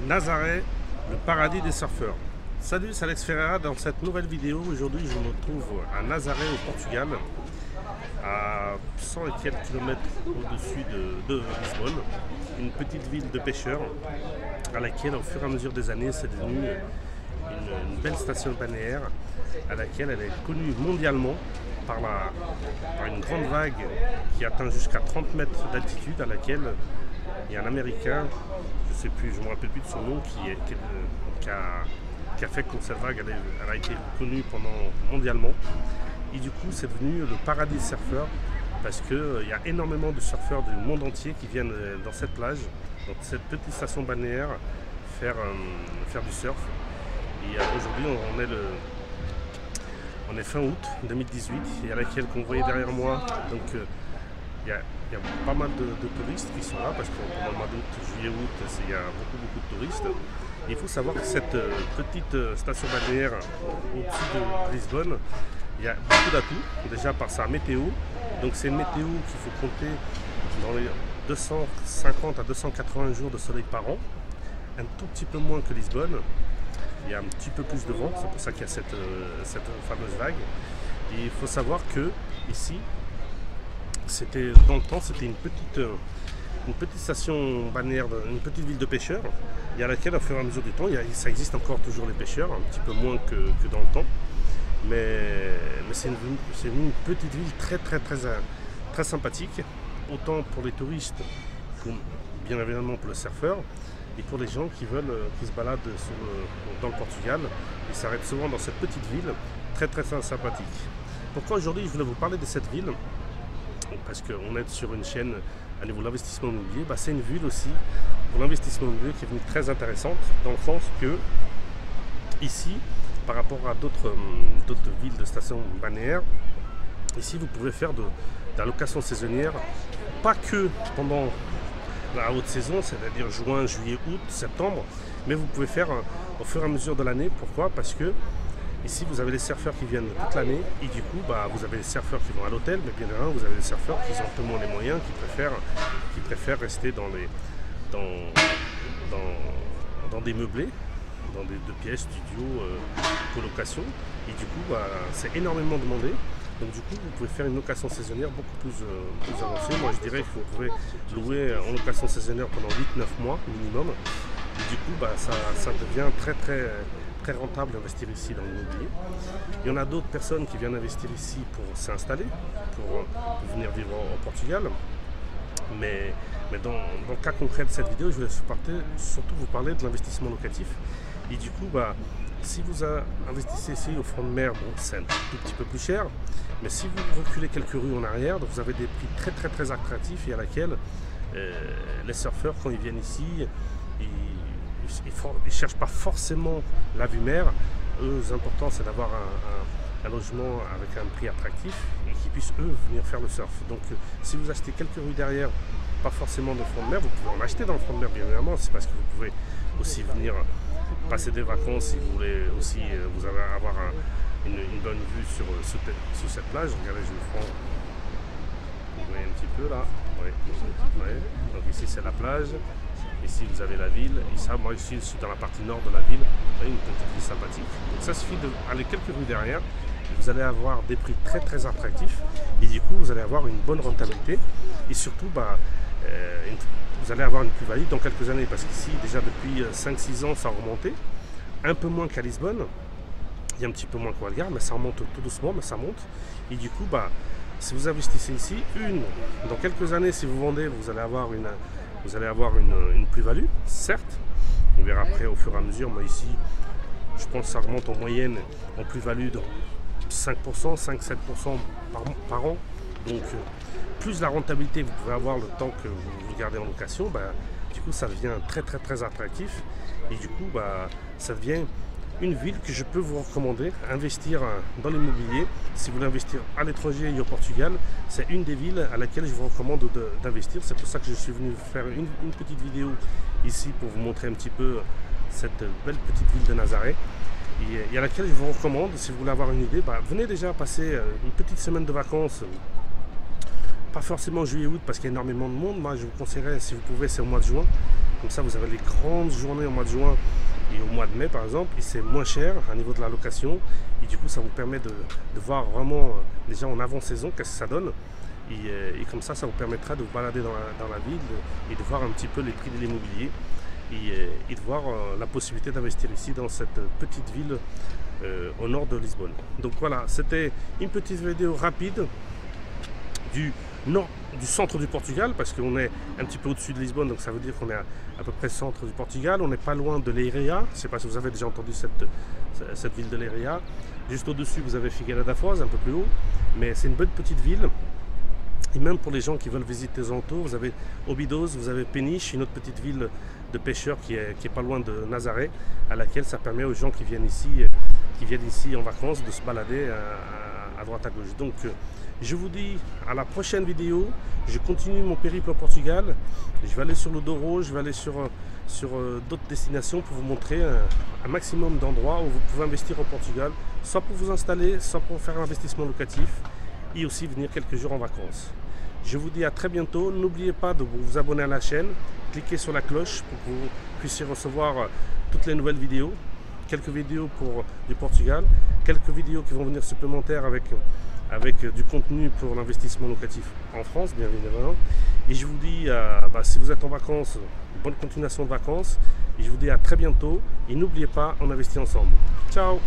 Nazaré, le paradis des surfeurs. Salut, c'est Alex Ferreira. Dans cette nouvelle vidéo, aujourd'hui je me trouve à Nazaré au Portugal, à 100 et quelques kilomètres au-dessus de Lisbonne, une petite ville de pêcheurs à laquelle au fur et à mesure des années c'est devenu une belle station balnéaire à laquelle elle est connue mondialement par une grande vague qui atteint jusqu'à 30 mètres d'altitude, à laquelle il y a un Américain, je sais plus, je ne me rappelle plus de son nom, qui a fait que cette vague elle a été connue mondialement. Et du coup c'est devenu le paradis surfeur parce qu'il y a énormément de surfeurs du monde entier qui viennent dans cette plage, dans cette petite station balnéaire, faire du surf. Et aujourd'hui on est fin août 2018 et à laquelle qu'on voyait derrière moi, donc il y a pas mal de touristes qui sont là parce que pendant le mois d'août, juillet, août, il y a beaucoup de touristes. Et il faut savoir que cette petite station balnéaire au-dessus de Lisbonne, il y a beaucoup d'atouts, déjà par sa météo. Donc c'est une météo qu'il faut compter dans les 250 à 280 jours de soleil par an, un tout petit peu moins que Lisbonne. Il y a un petit peu plus de vent, c'est pour ça qu'il y a cette fameuse vague. Et il faut savoir que ici, dans le temps, c'était une petite station balnéaire, une petite ville de pêcheurs, et à laquelle, au fur et à mesure du temps, ça existe encore toujours les pêcheurs, un petit peu moins que dans le temps. Mais c'est une petite ville très sympathique, autant pour les touristes que bien évidemment pour le surfeur. Et pour les gens qui se baladent dans le Portugal, ils s'arrêtent souvent dans cette petite ville très sympathique. Pourquoi aujourd'hui je voulais vous parler de cette ville? Parce qu'on est sur une chaîne à niveau de l'investissement immobilier. C'est une ville aussi pour l'investissement immobilier qui est venue très intéressante, dans le sens que ici, par rapport à d'autres villes de stations balnéaires, ici vous pouvez faire de la location saisonnière, pas que pendant la haute saison, c'est-à-dire juin, juillet, août, septembre, mais vous pouvez faire au fur et à mesure de l'année. Pourquoi? Parce que ici vous avez les surfeurs qui viennent toute l'année et du coup vous avez les surfeurs qui vont à l'hôtel, mais bien évidemment vous avez les surfeurs qui ont un peu moins les moyens, qui préfèrent rester dans des meublés, dans des 2 pièces, studio, colocation, et du coup c'est énormément demandé. Donc du coup vous pouvez faire une location saisonnière beaucoup plus avancée. Moi je dirais que vous pouvez louer en location saisonnière pendant 8-9 mois minimum, et du coup ça devient très rentable d'investir ici dans l'immobilier. Il y en a d'autres personnes qui viennent investir ici pour s'installer, pour venir vivre au Portugal. Mais dans le cas concret de cette vidéo, je voulais surtout vous parler de l'investissement locatif. Et du coup, si vous investissez ici au front de mer, c'est un tout petit peu plus cher. Mais si vous reculez quelques rues en arrière, donc vous avez des prix très attractifs et à laquelle les surfeurs, quand ils viennent ici, ils ne cherchent pas forcément la vue mer. Eux, l'important c'est d'avoir un logement avec un prix attractif et qu'ils puissent eux venir faire le surf. Donc si vous achetez quelques rues derrière, pas forcément dans le front de mer, vous pouvez en acheter dans le front de mer bien évidemment, c'est parce que vous pouvez aussi venir passer des vacances si vous voulez aussi vous allez avoir une bonne vue sur cette plage. Regardez, je le prends, vous voyez un petit peu là, ouais. Donc ici c'est la plage. Ici vous avez la ville, et ça, moi ici je suis dans la partie nord de la ville, vous voyez, une petite ville sympathique. Donc ça suffit d'aller quelques rues derrière, et vous allez avoir des prix très attractifs, et du coup vous allez avoir une bonne rentabilité, et surtout vous allez avoir une plus-value dans quelques années, parce qu'ici déjà depuis 5-6 ans ça a remonté, un peu moins qu'à Lisbonne, il y a un petit peu moins qu'au Algarve, mais ça remonte tout doucement, mais ça monte, et du coup si vous investissez ici, dans quelques années si vous vendez, vous allez avoir une plus-value, certes, on verra après au fur et à mesure, mais ici, je pense que ça remonte en moyenne en plus-value de 5%, 5-7% par an. Donc, plus la rentabilité vous pouvez avoir le temps que vous gardez en location, du coup, ça devient très attractif. Et du coup, ça devient une ville que je peux vous recommander, investir dans l'immobilier. Si vous voulez investir à l'étranger et au Portugal, c'est une des villes à laquelle je vous recommande d'investir. C'est pour ça que je suis venu faire une petite vidéo ici pour vous montrer un petit peu cette belle petite ville de Nazaré. Et à laquelle je vous recommande, si vous voulez avoir une idée, venez déjà passer une petite semaine de vacances pas forcément juillet-août parce qu'il y a énormément de monde. Moi je vous conseillerais, si vous pouvez, c'est au mois de juin, Comme ça, vous avez les grandes journées au mois de juin et au mois de mai, par exemple, et c'est moins cher à niveau de la location. Et du coup, ça vous permet de voir vraiment, déjà en avant-saison, qu'est-ce que ça donne. Et comme ça, ça vous permettra de vous balader dans la ville et de voir un petit peu les prix de l'immobilier et de voir la possibilité d'investir ici dans cette petite ville au nord de Lisbonne. Donc voilà, c'était une petite vidéo rapide du centre du Portugal, parce qu'on est un petit peu au-dessus de Lisbonne, donc ça veut dire qu'on est à peu près centre du Portugal. On n'est pas loin de Leiria. Je ne sais pas si vous avez déjà entendu cette ville de Leiria. Juste au-dessus, vous avez Figueira da Foz, un peu plus haut, mais c'est une bonne petite ville. Et même pour les gens qui veulent visiter les alentours, vous avez Óbidos, vous avez Peniche, une autre petite ville de pêcheurs qui est pas loin de Nazaré, à laquelle ça permet aux gens qui viennent ici en vacances de se balader à droite à gauche. Donc je vous dis à la prochaine vidéo. Je continue mon périple au Portugal. Je vais aller sur le Douro, je vais aller sur d'autres destinations pour vous montrer un maximum d'endroits où vous pouvez investir au Portugal, soit pour vous installer, soit pour faire un investissement locatif et aussi venir quelques jours en vacances. Je vous dis à très bientôt. N'oubliez pas de vous abonner à la chaîne, cliquez sur la cloche pour que vous puissiez recevoir toutes les nouvelles vidéos, quelques vidéos du Portugal, quelques vidéos qui vont venir supplémentaires avec du contenu pour l'investissement locatif en France, bien évidemment. Et je vous dis, si vous êtes en vacances, bonne continuation de vacances. Et je vous dis à très bientôt. Et n'oubliez pas, on investit ensemble. Ciao!